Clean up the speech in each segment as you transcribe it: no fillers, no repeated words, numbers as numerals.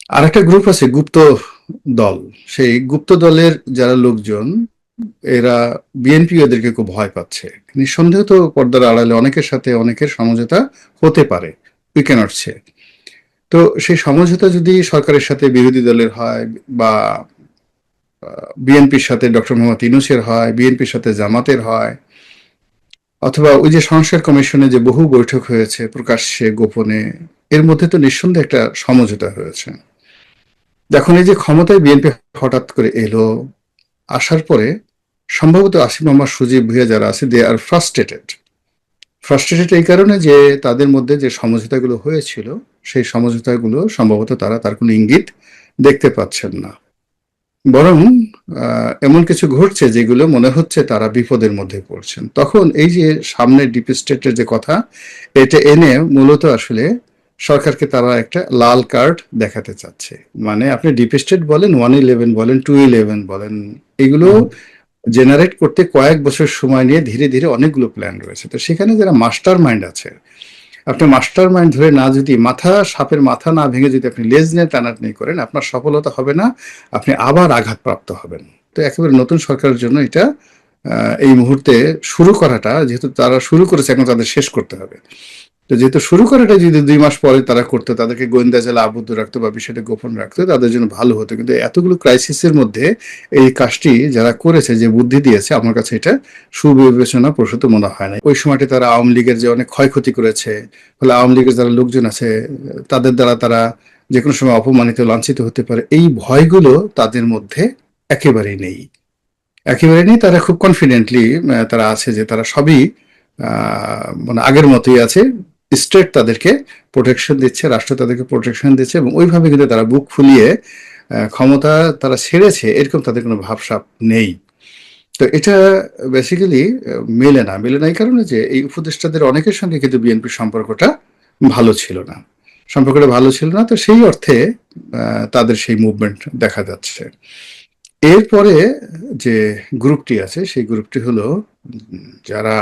আরেকটা গ্রুপ আছে গুপ্ত দল। সেই গুপ্ত দলের যারা লোকজন, এরা বিএনপি এদেরকে খুব ভয় পাচ্ছে। নিঃসন্দেহ তো পর্দার আড়ালে অনেকের সাথে অনেকের সমঝোতা হতে পারে, উই ক্যানট সে। তো সেই সমঝোতা যদি সরকারের সাথে বিরোধী দলের হয়, বা বিএনপির সাথে ডক্টর মোহাম্মদ ইউনূসের হয়, বিএনপির সাথে জামাতের হয়, অথবা ওই যে সংস্কার কমিশনে যে বহু বৈঠক হয়েছে প্রকাশ্যে গোপনে, এর মধ্যে তো নিঃসন্দেহে একটা সমঝোতা হয়েছে। যখন এই যে ক্ষমতায় বিএনপি হঠাৎ করে এলো, আসার পরে সম্ভবত আসিফ মোহাম্মদ সজীব ভুঁইয়া যারা আছে, দে আর ফ্রাস্ট্রেটেড। ফ্রাস্ট্রেটেড এই কারণে যে তাদের মধ্যে যে সমঝোতাগুলো হয়েছিল, সেই সমঝোতাগুলো সম্ভবত তারা তার কোনো ইঙ্গিত দেখতে পাচ্ছেন না। বরং এমন কিছু ঘটছে যেগুলো মনে হচ্ছে তারা বিপদের মধ্যে পড়ছেন। তখন এই যে সামনে ডিপ স্টেটের যে কথা, এটা এনে মূলত আসলে সরকারকে তারা একটা লাল কার্ড দেখাতে চাচ্ছে। মানে আপনি ডিপ স্টেট বলেন, 111 বলেন, 211 বলেন, এগুলো জেনারেট করতে কয়েক বছর সময় নিয়ে ধীরে ধীরে অনেকগুলো প্ল্যান রয়েছে। তো সেখানে যারা মাস্টার মাইন্ড আছে, আপনি মাস্টার মাইন্ড ধরে না, যদি সাপের মাথা না ভেঙে যদি আপনি লেজ নিয়ে টানাটানি করেন, আপনার সফলতা হবে না, আপনি আবার আঘাতপ্রাপ্ত হবেন। তো একেবারে নতুন সরকারের জন্য এটা এই মুহূর্তে শুরু করাটা, যেহেতু তারা শুরু করেছে, এখন তাদের শেষ করতে হবে। তো যেহেতু শুরু করাটা যদি 2 মাস পরে তারা করতো, তাদেরকে গোয়েন্দা জালে আবদ্ধ রাখতো বা বিষয়টা গোপন রাখতো, তাদের জন্য ভালো হতো। কিন্তু এতগুলো ক্রাইসিসের মধ্যে এই কাজটি যারা করেছে, যে বুদ্ধি দিয়েছে, আমার কাছে এটা সুবিবেচনা প্রসূত মনে হয় না। ওই সময়টা তারা আওয়ামী লীগের যে অনেক ক্ষয়ক্ষতি করেছে, ফলে আওয়ামী লীগের যারা লোকজন আছে, তাদের দ্বারা তারা যে কোনো সময় অপমানিত, লাঞ্ছিত হতে পারে, এই ভয়গুলো তাদের মধ্যে একেবারেই নেই। একেবারে নেই। তারা খুব কনফিডেন্টলি তারা আছে যে তারা সবই মানে আগের মতোই আছে। স্টেট তাদেরকে প্রোটেকশন দিচ্ছে, রাষ্ট্র তাদেরকে প্রোটেকশন দিচ্ছে, এবং ওইভাবে কিন্তু তারা বুক ফুলিয়ে ক্ষমতা তারা ছেড়েছে, এরকম তাদের কোনো ভাবসাব নেই। তো এটা বেসিক্যালি মেলে না এই কারণে যে এই উপদেষ্টাদের অনেকের সঙ্গে কিন্তু বিএনপির সম্পর্কটা ভালো ছিল না। সম্পর্কটা ভালো ছিল না, তো সেই অর্থে তাদের সেই মুভমেন্ট দেখা যাচ্ছে। এরপরে যে গ্রুপটি আছে, সেই গ্রুপটি হলো যারা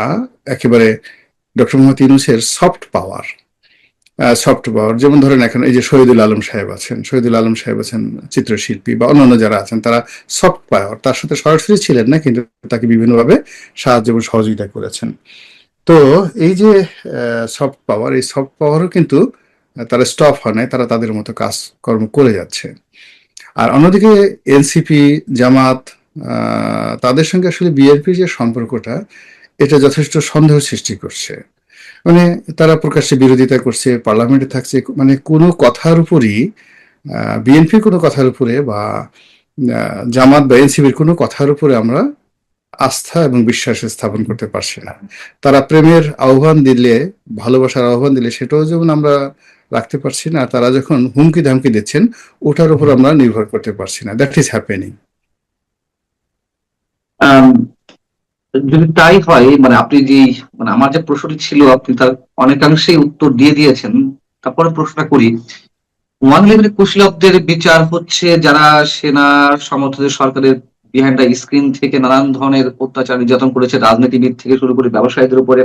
একেবারে ডক্টর মোহাম্মদ ইউনূসের সফট পাওয়ার, যেমন ধরেন এখন এই যে শহীদুল আলম সাহেব আছেন, চিত্রশিল্পী, বা অন্যান্য যারা আছেন, তারা সফট পাওয়ার। তার সাথে সরাসরি ছিলেন না, কিন্তু তাকে বিভিন্নভাবে সাহায্য এবং সহযোগিতা করেছেন। তো এই যে সফট পাওয়ার, এই সফট পাওয়ারও কিন্তু তারা স্টপ হয় নাই, তারা তাদের মতো কাজকর্ম করে যাচ্ছে। আর অন্যদিকে এনসিপি, জামাত, তাদের সঙ্গে আসলে বিএনপির যে সম্পর্কটা, এটা যথেষ্ট সন্দেহ সৃষ্টি করছে। মানে তারা প্রকাশ্যে বিরোধিতা করছে, পার্লামেন্টে থাকছে, মানে কোনো কথার উপরই, বিএনপির কোনো কথার উপরে, বা জামাত বা এনসিপির কোনো কথার উপরে আমরা আস্থা এবং বিশ্বাস স্থাপন করতে পারছি না। তারা প্রেমের আহ্বান দিলে, ভালোবাসার আহ্বান দিলে, সেটাও যেমন আমরা রাখতে পারছি না, তারা যখন হুমকি ধামকি দিচ্ছেন, ওটার উপর আমরা নির্ভর করতে পারছি না। That is happening. যদি তাই হয়, মানে আপনি যে, মানে আমার যে প্রশ্নটি ছিল আপনি তার অনেকাংশেই উত্তর দিয়ে দিয়েছেন। তারপরে প্রশ্নটা করি, 111 কুশীলবদের বিচার হচ্ছে যারা সেনার সমর্থিত সরকারের বিহাইন্ড দ্য স্ক্রিন থেকে নানান ধরনের অত্যাচার নির্যাতন করেছে, রাজনীতিবিদ থেকে শুরু করে ব্যবসায়ীদের উপরে।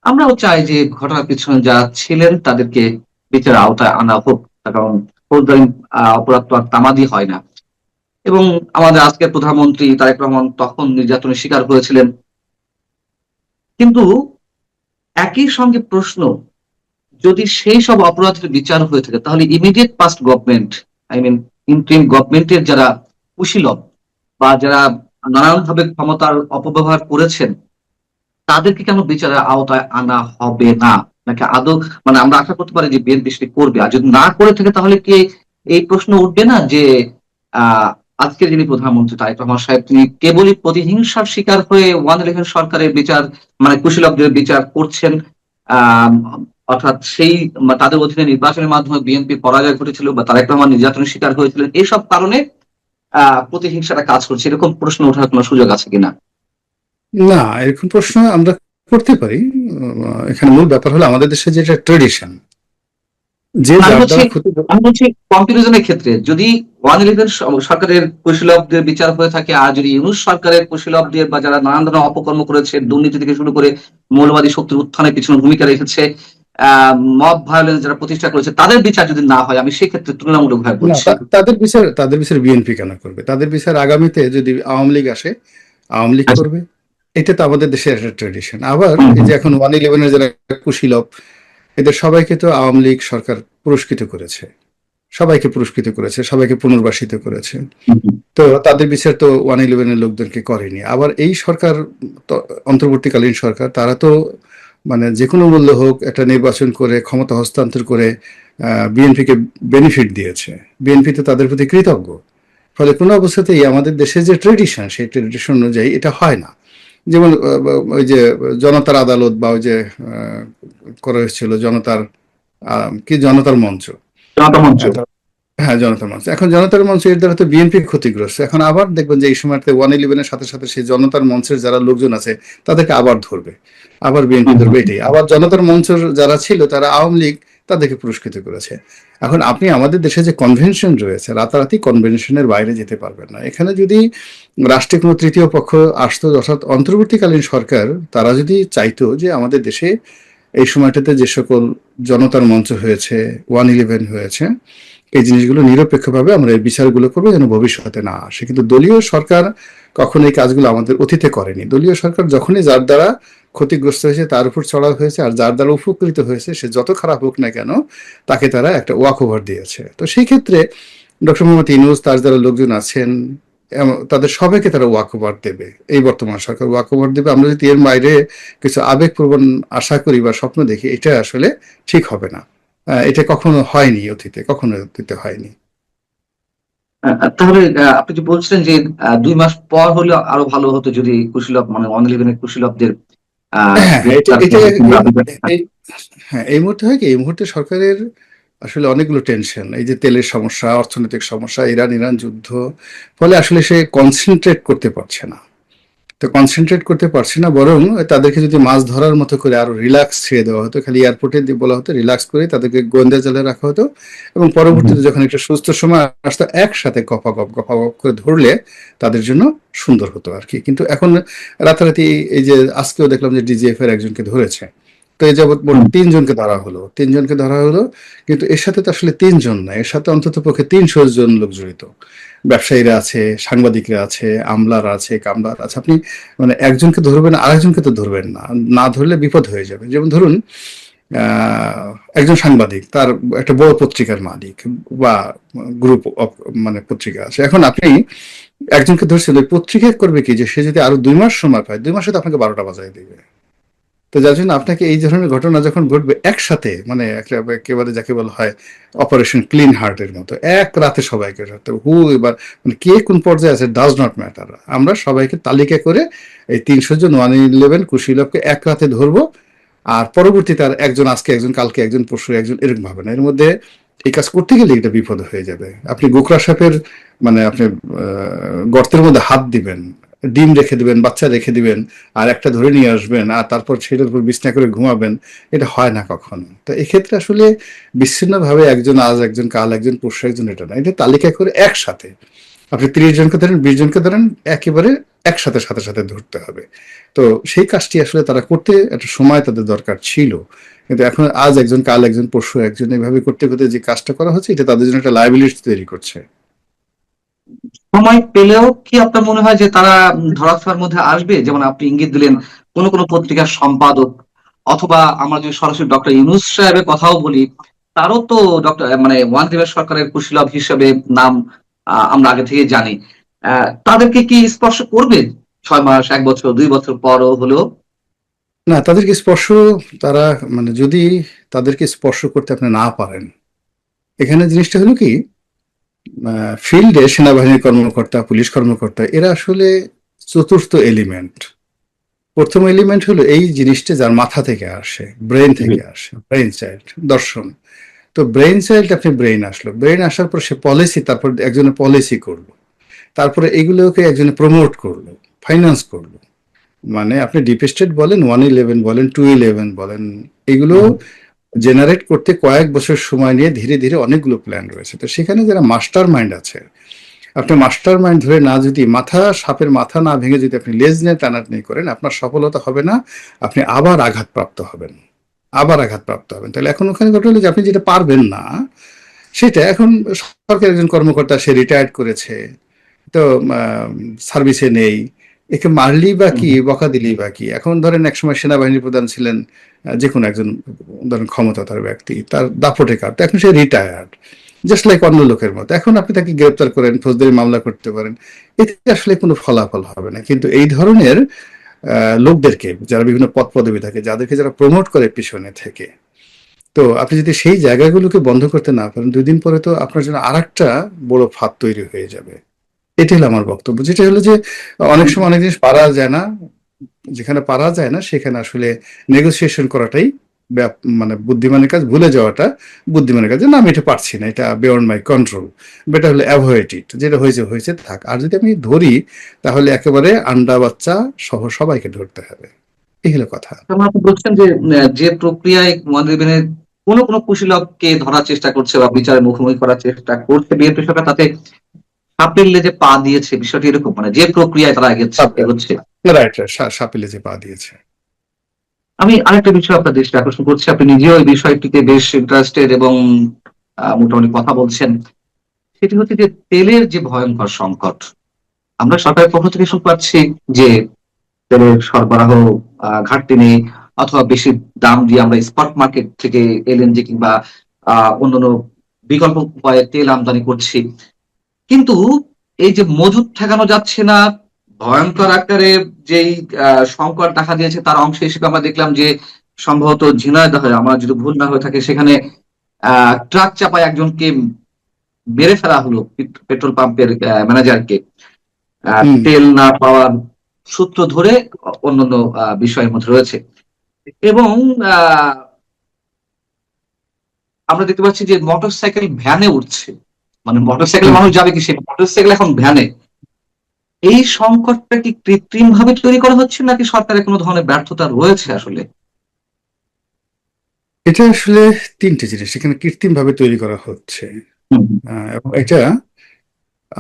আমরাও চাই যে ঘটনার পিছনে যারা ছিলেন তাদেরকে বিচারের আওতায় আনা হোক, কারণ ফৌজদারি অপরাধ তো আর তামাদি হয় না। এবং আমাদের আজকের প্রধানমন্ত্রী তারেক রহমান তখন নির্যাতনের শিকার হয়েছিলেন। কিন্তু একই সঙ্গে প্রশ্ন, যদি সেই সব অপরাধের বিচার হয়ে থাকে, তাহলে immediate past government, I mean interim গভর্নমেন্টের যারা কুশীলব বা যারা নানানভাবে ক্ষমতার অপব্যবহার করেছেন, তাদেরকে কেন বিচারের আওতায় আনা হবে না? নাকি আদৌ, মানে আমরা আশা করতে পারি যে বিএনপি সেটি করবে, আর যদি না করে থাকে তাহলে কি এই প্রশ্ন উঠবে না যে আহ আজকের যিনি প্রধানমন্ত্রী তারেক রহমান সাহেব, তিনি কেবলই প্রতিহিংসার শিকার হয়ে 111 সরকারের বিচার, মানে কুশীলবদের বিচার করছেন? আহ অর্থাৎ সেই তাদের অধীনে নির্বাচনের মাধ্যমে বিএনপি পরাজয় ঘটেছিল বা তারেক রহমান নির্যাতনের শিকার হয়েছিলেন, এইসব কারণে প্রতিহিংসাটা কাজ করছে, এরকম প্রশ্ন ওঠার কোনো সুযোগ আছে কিনা? না, এরকম প্রশ্ন আমরা করতে পারি। এখানে মূল ব্যাপার হলো আমাদের দেশে যেটা ট্রেডিশন, যে আমি যার বলছি দ্বারা ক্ষতি। আমি বলছি কম্পারিজনের ক্ষেত্রে যদি 111 সরকারের কুশীলবদের বিচার হয়ে থাকে, আর যদি ইউনূস সরকারের কুশীলবদের বা যারা নানান ধরনের অপকর্ম করেছে, দুর্নীতি থেকে শুরু করে মৌলবাদী শক্তির উত্থানের পিছনে ভূমিকা রেখেছে, মব ভায়োলেন্স যারা প্রতিষ্ঠা করেছে তাদের বিচার যদি না হয়, আমি সেক্ষেত্রে তুলনামূলক ভাবে না, বলছি। তাদের বিচার বিএনপি কেন করবে? তাদের বিচার আগামীতে যদি আওয়ামী লীগ আসে, আওয়ামী লীগ আচ্ছা। করবে। এটা তো আমাদের দেশের একটা ট্রেডিশন। আবার হুম, এই হুম, যে এখন 111-এর যারা কুশীলব, এদের সবাইকে তো আওয়ামী লীগ সরকার পুরস্কৃত করেছে, সবাইকে পুরস্কৃত করেছে, সবাইকে পুনর্বাসিত করেছে। হুম, হুম। তো তাদের বিচার তো 111-এর লোকদেরকে করেনি। আবার এই সরকার, অন্তর্বর্তীকালীন সরকার, তারা তো মানে যে কোনো মূল্য হোক একটা নির্বাচন করে ক্ষমতা হস্তান্তর করে বিএনপিকে বেনিফিট দিয়েছে। বিএনপি তো তাদের প্রতি কৃতজ্ঞ। ফলে কোনো অবস্থাতেই আমাদের দেশে যে ট্রেডিশন, সেই ট্রেডিশন অনুযায়ী এটা হয় না। যেমন ওই যে জনতার আদালত, বা ওই যে করা হয়েছিল জনতার কি জনতার মঞ্চ। জনতা মঞ্চ। হ্যাঁ, জনতার মঞ্চ। এখন জনতার মঞ্চ এর দ্বারা তো বিএনপি ক্ষতিগ্রস্ত। এখন আবার দেখবেন যে এই সময়টাতে 111-এর সাথে সাথে সেই জনতার মঞ্চের যারা লোকজন আছে তাদেরকে আবার ধরবে, আবার বিএনপি হুম, হুম, ধরবে। এটাই আবার জনতার মঞ্চের যারা ছিল তারা আওয়ামী লীগ তাদেরকে পুরস্কৃত করেছে। এখন আপনি আমাদের দেশে যে কনভেনশন রয়েছে, রাতারাতি কনভেনশনের বাইরে যেতে পারবেন না। এখানে যদি রাষ্ট্রে কোনো তৃতীয় পক্ষ আসতো, অর্থাৎ অন্তর্বর্তীকালীন সরকার, তারা যদি চাইতো যে আমাদের দেশে এই সময়টাতে যে সকল জনতার মঞ্চ হয়েছে, 111 হয়েছে, এই জিনিসগুলো নিরপেক্ষভাবে আমরা এই বিচারগুলো করবো যেন ভবিষ্যতে না আসে। কিন্তু দলীয় সরকার কখনো এই কাজগুলো আমাদের অতীতে করেনি। দলীয় সরকার যখনই যার দ্বারা ক্ষতিগ্রস্ত হয়েছে তার উপর চড়াও হয়েছে, আর যার দ্বারা উপকৃত হয়েছে সে যত খারাপ হোক না কেন তাকে তারা একটা ওয়াক ওভার দিয়েছে। তো সেই ক্ষেত্রে ডক্টর মোহাম্মদ ইউনূস, তার যারা লোকজন আছেন, তাদের সবাইকে তারা ওয়াক ওভার দেবে। এই বর্তমান সরকার ওয়াক ওভার দেবে। আমরা যদি এর বাইরে কিছু আবেগপ্রবণ আশা করি বা স্বপ্ন দেখি, এটা আসলে ঠিক হবে না। এটা কখনো হয়নি অতীতে, কখনো অতীতে হয়নি। তাহলে আপনি যে বলছিলেন যে 2 মাস পর হলে আরো ভালো হতো যদি কুশীলব মানে 111-এর কুশীলবদের হ্যাঁ, এটা গ্রেফতার এটা করে কিংবা এই হ্যাঁ, এই মুহূর্তে হয় কি, এই মুহূর্তে সরকারের আসলে অনেকগুলো টেনশন। এই যে তেলের সমস্যা, অর্থনৈতিক সমস্যা, ইরান ইরান যুদ্ধ, ফলে আসলে সে কনসেনট্রেট করতে পারছে না। তো কনসেনট্রেট করতে পারছে না, বরং তাদেরকে যদি মাছ ধরার মতো করে আরো রিল্যাক্স ছেড়ে দেওয়া হতো, খালি এয়ারপোর্টে বলা হতো রিল্যাক্স করে তাদেরকে গোয়েন্দা জালে রাখা হতো, এবং পরবর্তীতে যখন একটা সুস্থ সময় আসতো একসাথে গপাগপ করে ধরলে তাদের জন্য সুন্দর হতো আর কি। কিন্তু এখন রাতারাতি এই যে আজকেও দেখলাম যে ডিজিএফ এর একজনকে ধরেছে। তো এই যাবৎ মোট 3 জনকে ধরা হলো, 3 জনকে ধরা হলো। কিন্তু এর সাথে তো আসলে 3 জন না, এর সাথে অন্তত পক্ষে 300 জন লোক জড়িত। ব্যবসায়ীরা আছে, সাংবাদিকরা আছে, আমলারা আছে, কামলারা আছে। আপনি মানে একজনকে ধরবেন, আরেকজনকে তো ধরবেন না। না ধরলে বিপদ হয়ে যাবে। যেমন ধরুন, একজন সাংবাদিক, তার একটা বড় পত্রিকার মালিক বা গ্রুপ অফ মানে পত্রিকা আছে। এখন আপনি একজনকে ধরছেন, ওই পত্রিকা করবে কি যে সে যদি আরো 2 মাস সময় পায়, 2 মাসে তো আপনাকে 12টা বাজায় দিবে। তো যার জন্য আপনাকে এই ধরনের ঘটনা যখন ঘটবে একসাথে, মানে একেবারে যাকে বলা হয় অপারেশন ক্লিন হার্টের মতো, এক রাতে সবাইকে ধরতে হবে। এবার মানে কে কোন পর্যায়ে আছে ডাজ নট ম্যাটার, আমরা সবাইকে তালিকা করে এই 300 জন 111 কুশীলবকে এক রাতে ধরবো। আর পরবর্তীতে আর একজন আজকে একজন, কালকে একজন, পরশু একজন, এরকম ভাবে না। এর মধ্যে এই কাজ করতে গেলে এটা বিপদ হয়ে যাবে। আপনি গোকরা সাপের মানে আপনি গর্তের মধ্যে হাত দিবেন, ডিম রেখে দিবেন, বাচ্চা রেখে দিবেন, আর একটা ধরে নিয়ে আসবেন, আর তারপর সেটার উপর বিছনা করে ঘুমাবেন, এটা হয় না কখনো। তো এক্ষেত্রে আসলে বিচ্ছিন্নভাবে একজন আজ একজন, কাল একজন, পরশু একজন, এটা না, এটা তালিকা করে একসাথে আপনি 30 জনকে ধরেন, 20 জনকে ধরেন, একেবারে একসাথে সাথে সাথে ধরতে হবে। তো সেই কাজটি আসলে তারা করতে একটা সময় তাদের দরকার ছিল। কিন্তু এখন আজ একজন, কাল একজন, পরশু একজন, এইভাবে করতে করতে যে কাজটা করা হচ্ছে, এটা তাদের জন্য একটা লায়াবিলিটি তৈরি করছে। সময় পেলেও কি আপনার মনে হয় যে তারা ধরাছোঁয়ার মধ্যে আসবে? যেমন আপনি ইঙ্গিত দিলেন কোন কোন পত্রিকার সম্পাদক, অথবা আমরা যদি সরাসরি ডক্টর ইউনূস সাহেবের কথাও বলি, তারও তো ডক্টর মানে ওয়ান সরকারের কুশীলব হিসেবে নাম আমরা আগে থেকে জানি। তাদেরকে কি স্পর্শ করবে 6 মাস, 1 বছর, 2 বছর পরও হলেও? না, তাদেরকে স্পর্শ, তারা মানে যদি তাদেরকে স্পর্শ করতে আপনি না পারেন, এখানে জিনিসটা হলো কি, ফিল্ডে সেনাবাহিনীর কর্মকর্তা, পুলিশ কর্মকর্তা, এরা আসলে চতুর্থ এলিমেন্ট। প্রথম এলিমেন্ট হলো এই জিনিসটা যার মাথা থেকে আসে, ব্রেন থেকে আসে, ব্রেন চাইল্ড, দর্শন। তো ব্রেন চাইল্ড, আপনি ব্রেন আসলো, ব্রেন আসার পর সে পলিসি, তারপর একজনের পলিসি করলো, তারপরে এগুলোকে একজনে প্রমোট করলো, ফাইন্যান্স করলো। মানে আপনি ডিপ স্টেট বলেন, 111 বলেন, 211 বলেন, এগুলো জেনারেট করতে কয়েক বছর সময় নিয়ে ধীরে ধীরে অনেকগুলো প্ল্যান রয়েছে। তো সেখানে যারা মাস্টার মাইন্ড আছে, আপনি মাস্টার মাইন্ড ধরে না, যদি সাপের মাথা না ভেঙে যদি আপনি লেজ নিয়ে টানাটানি করেন, আপনার সফলতা হবে না, আপনি আবার আঘাতপ্রাপ্ত হবেন, আবার আঘাতপ্রাপ্ত হবেন। তাহলে এখন ওখানে ঘটনা হলো যে আপনি যেটা পারবেন না সেটা এখন সরকারের একজন কর্মকর্তা সে রিটায়ার্ড করেছে, তো সার্ভিসে নেই, একে মারলি বা কি, বকা দিলি বা কি। এখন ধরেন একসময় সেনাবাহিনীর প্রধান ছিলেন যে কোনো একজন ধরেন ক্ষমতাধর ব্যক্তি, তার দাপটে কাট, এখন সে রিটায়ার্ড, জাস্ট লাইক অন্য লোকের মতো। এখন আপনি তাকে গ্রেপ্তার করেন, ফৌজদারি মামলা করতে পারেন, এতে আসলে কোনো ফলাফল হবে না। কিন্তু এই ধরনের লোকদেরকে, যারা বিভিন্ন পদ পদবি থাকে, যাদেরকে যারা প্রমোট করে পিছনে থেকে, তো আপনি যদি সেই জায়গাগুলোকে বন্ধ করতে না পারেন, 2 দিন পরে তো আপনার জন্য আরেকটা বড় ফাঁদ তৈরি হয়ে যাবে। এটা হলো আমার বক্তব্য, যেটা হলো যে অনেক সময় অনেক জিনিস পারা যায় না, যেখানে পারা যায় না সেখানে আসলে নেগোসিয়েশন করাটাই মানে বুদ্ধিমানের কাজ, ভুলে যাওয়াটা বুদ্ধিমানের কাজ, যে না আমি এটা পারছি না, এটা বিয়ন্ড মাই কন্ট্রোল, বেটার হলে অ্যাভয়েড ইট, যেটা হয়েছে হয়েছে থাক। আর যদি আমি ধরি তাহলে একেবারে আন্ডা বাচ্চা সহ সবাইকে ধরতে হবে, এই হলো কথা। যেমন আপনি বলছেন যে যে প্রক্রিয়ায় মনিটরিংয়ের কোনো কোনো কুশীলবকে ধরার চেষ্টা করছে বা বিচারের মুখোমুখি করার চেষ্টা করছে বিএনপি সরকার, তাতে সাপেল্লে যে পা দিয়েছে, বিষয়টি এরকম, মানে যে প্রক্রিয়ায় তারা এগোচ্ছে। রাইট, সাপিলে যে পা দিয়েছে। আমি আরেকটা বিষয় আপনার দৃষ্টি আকর্ষণ করছি, আপনি নিজেও এই বিষয়টিতে বেশ ইন্টারেস্টেড এবং মোটামুটি কথা বলছেন। সেটি হচ্ছে যে তেলের যে ভয়ঙ্কর সংকট, আমরা সরকারের পক্ষ থেকে শুনতে পাচ্ছি যে তেলের সরবরাহ ঘাটতি নেই, অথবা বেশি দাম দিয়ে আমরা স্পট মার্কেট থেকে এলএনজি কিংবা অন্যান্য বিকল্প উপায়ে তেল আমদানি করছি। কিন্তু এই যে মজুদ ঠেকানো যাচ্ছে না, ভয়ঙ্কর আকারে যেই সংকট দেখা দিয়েছে, তার অংশ হিসেবে আমরা দেখলাম যে সম্ভবত ঝিনাইদহে, আমার যদি ভুল না হয়ে থাকে, সেখানে ট্রাক চাপায় একজনকে মেরে ফেলা হলো, পেট্রোল পাম্পের ম্যানেজারকে, হুম। তেল না পাওয়ার সূত্র ধরে অন্যান্য বিষয়ের মধ্যে রয়েছে। এবং আহ, আমরা দেখতে পাচ্ছি যে মোটরসাইকেল ভ্যানে উঠছে, মানে মোটরসাইকেল হুম। মানুষ যাবে কি, সেই মোটরসাইকেল এখন ভ্যানে। এই সংকটটা কি কৃত্রিম ভাবে তৈরি করা হচ্ছে, নাকি সরকারের কোনো ধরনের ব্যর্থতা রয়েছে আসলে? এটা আসলে 3টে জিনিস এখানে কৃত্রিম ভাবে তৈরি করা হচ্ছে। হুম, এবং এটা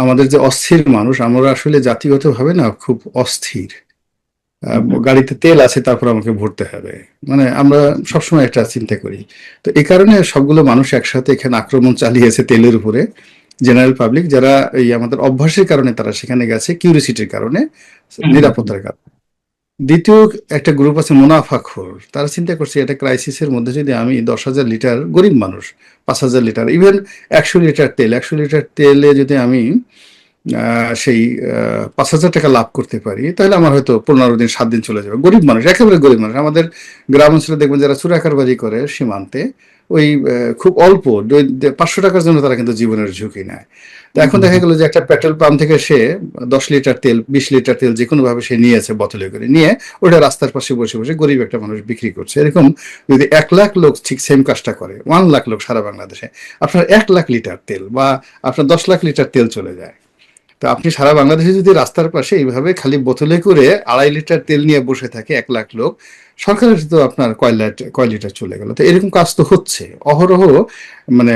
আমাদের যে অস্থির মানুষ, আমরা আসলে জাতিগতভাবে না খুব অস্থির। হুম, হুম, গাড়িতে তেল আছে তারপর আমাকে ভরতে হবে, মানে আমরা সবসময় একটা চিন্তা করি। তো এই কারণে সবগুলো মানুষ একসাথে এখানে আক্রমণ চালিয়েছে তেলের উপরে। জেনারেল পাবলিক যারা এই আমাদের অভ্যাসের কারণে তারা সেখানে গেছে, কিউরিসিটির কারণে, হুম, হুম, হুম, নিরাপত্তার কারণে। দ্বিতীয় একটা গ্রুপ আছে মুনাফাখোর, তারা চিন্তা করছে এটা ক্রাইসিসের মধ্যে যদি আমি 10,000 লিটার, গরিব মানুষ, 5,000 লিটার, ইভেন 100 লিটার তেল, 100 লিটার তেলে যদি আমি সেই 5,000 টাকা লাভ করতে পারি, তাহলে আমার হয়তো 15 দিন 7 দিন চলে যাবে। গরিব মানুষ, একেবারে গরিব মানুষ। আমাদের গ্রাম অঞ্চলে দেখবেন যারা চোরাকারবারি করে সীমান্তে, ওই খুব অল্প 500 টাকার জন্য তারা কিন্তু জীবনের ঝুঁকি নেয়। তো হুম, এখন হুম, দেখা হুম, গেল যে একটা পেট্রোল পাম্প থেকে সে 10 লিটার তেল, 20 লিটার তেল যে কোনো ভাবে সে নিয়েছে, বোতলে করে নিয়ে ওটা রাস্তার পাশে বসে বসে গরিব একটা মানুষ বিক্রি করছে। এরকম যদি 1 লাখ লোক ঠিক সেম কাজটা করে, 1 লাখ লোক সারা বাংলাদেশে, আপনার 1 লাখ লিটার তেল বা আপনার 10 লাখ লিটার তেল চলে যায়। তো আপনি সারা বাংলাদেশে যদি রাস্তার পাশে এইভাবে খালি বোতলে করে 2.5 লিটার তেল নিয়ে বসে থাকে 1 লাখ লোক, সরকারের তো আপনার কয় লিটার চলে গেল। তো এরকম কাজ তো হচ্ছে অহরহ, মানে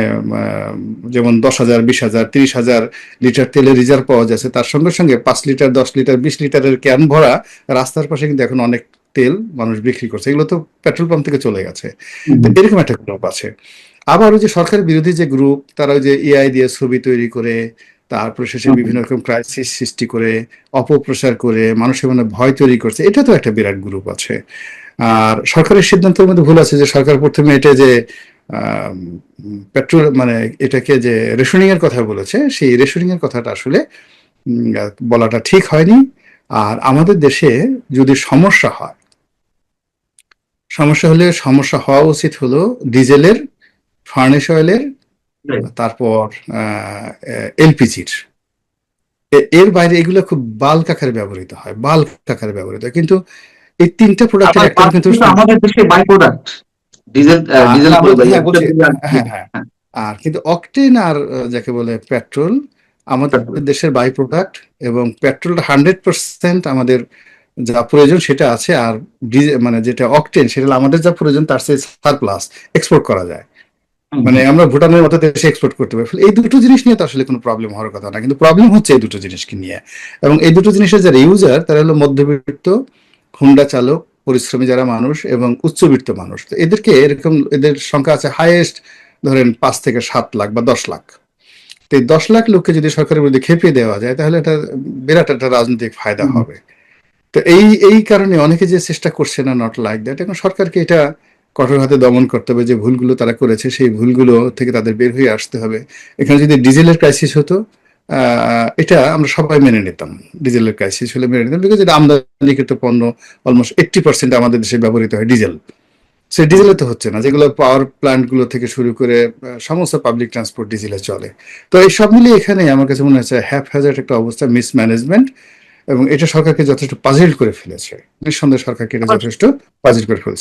যেমন 10,000, 20,000, 30,000 লিটার তেলের রিজার্ভ পাওয়া যাচ্ছে, তার সঙ্গে সঙ্গে 5 লিটার, 10 লিটার, 20 লিটারের ক্যান ভরা রাস্তার পাশে কিন্তু এখন অনেক তেল মানুষ বিক্রি করছে, এগুলো তো পেট্রোল পাম্প থেকে চলে গেছে। তো হুম, এরকম একটা গ্রুপ আছে। আবার ওই যে সরকার বিরোধী যে গ্রুপ, তারা ওই যে এআই দিয়ে ছবি তৈরি করে, তারপরে শেষে হুম, হুম। বিভিন্ন রকম ক্রাইসিস সৃষ্টি করে, অপপ্রচার করে মানুষের মনে ভয় তৈরি করছে, এটা তো একটা বিরাট গ্রুপ আছে। আর সরকারের সিদ্ধান্তের মধ্যে ভুল আছে যে সরকার প্রথমে এটা যে পেট্রোল মানে এটাকে যে রেশনিং এর কথা বলেছে, সেই রেশনিং এর কথাটা আসলে বলাটা ঠিক হয়নি। আর আমাদের দেশে যদি সমস্যা হয়, সমস্যা হওয়া উচিত হলো ডিজেলের, ফার্নেস অয়েলের, Right. তারপর এলপিজির। এর বাইরে এগুলো খুব বাল্ক আকারে ব্যবহৃত হয়, বাল্ক আকারে ব্যবহৃত হয়, কিন্তু এই 3টা প্রোডাক্টের আবার একটাও পাঁচ কিন্তু কিন্তু আমাদের দেশে বাই প্রোডাক্ট, ডিজেল, ডিজেল না, আমরা হ্যাঁ বলছি, হ্যাঁ হ্যাঁ, হ্যাঁ। আর কিন্তু অকটেন আর যাকে বলে পেট্রোল আমাদের দেশের বাই প্রোডাক্ট, এবং পেট্রোলটা 100% আমাদের যা প্রয়োজন সেটা আছে, আর মানে যেটা অকটেন সেটা হলো আমাদের যা প্রয়োজন তার চেয়ে সারপ্লাস, এক্সপোর্ট করা যায়। হুম, মানে হুম। আমরা ভুটানের মতো দেশে এক্সপোর্ট করতে পারি। ফলে এই দুটো জিনিস নিয়ে তো আসলে কোনো প্রবলেম হওয়ার কথা না, কিন্তু প্রবলেম হচ্ছে এই দুটো জিনিসকে নিয়ে। এবং এই দুটো জিনিসের যারা ইউজার তারা হলো মধ্যবিত্ত, হুন্ডা চালক, পরিশ্রমী যারা মানুষ এবং উচ্চবিত্ত মানুষ, তো এদেরকে এরকম এদের সংখ্যা আছে হাইয়েস্ট ধরেন 5 থেকে 7 লাখ বা 10 লাখ। তো এই 10 লাখ লোককে যদি সরকারের বিরুদ্ধে খেপিয়ে দেওয়া যায় তাহলে এটা বিরাট একটা রাজনৈতিক ফায়দা হবে। তো এই কারণে অনেকে যে চেষ্টা করছে না, নট লাইক দ্যাট, এখন সরকারকে এটা কঠোর হাতে দমন করতে হবে। যে ভুলগুলো তারা করেছে সেই ভুলগুলো থেকে তাদের বের হয়ে আসতে হবে। এখানে যদি ডিজেলের ক্রাইসিস হতো, এটা আমরা সবাই মেনে নিতাম। ডিজেলের ক্রাইসিস হলে মেনে নিতাম, বিকজ এটা আমদানিকৃত পণ্য, অলমোস্ট 80% আমাদের দেশে ব্যবহৃত হয় ডিজেল। সে ডিজেলে তো হচ্ছে না, যেগুলো পাওয়ার প্ল্যান্ট গুলো থেকে শুরু করে সমস্ত পাবলিক ট্রান্সপোর্ট ডিজেলে চলে। তো এই সব মিলিয়ে এখানে আমার কাছে মনে হচ্ছে হ্যাপ হ্যাজার্ড একটা অবস্থা, মিসম্যানেজমেন্ট, এবং এটা সরকারকে যথেষ্ট পাজিল করে ফেলেছে। নিঃসন্দেহে সরকারকে এটা যথেষ্ট পাজিল করে ফেলেছে।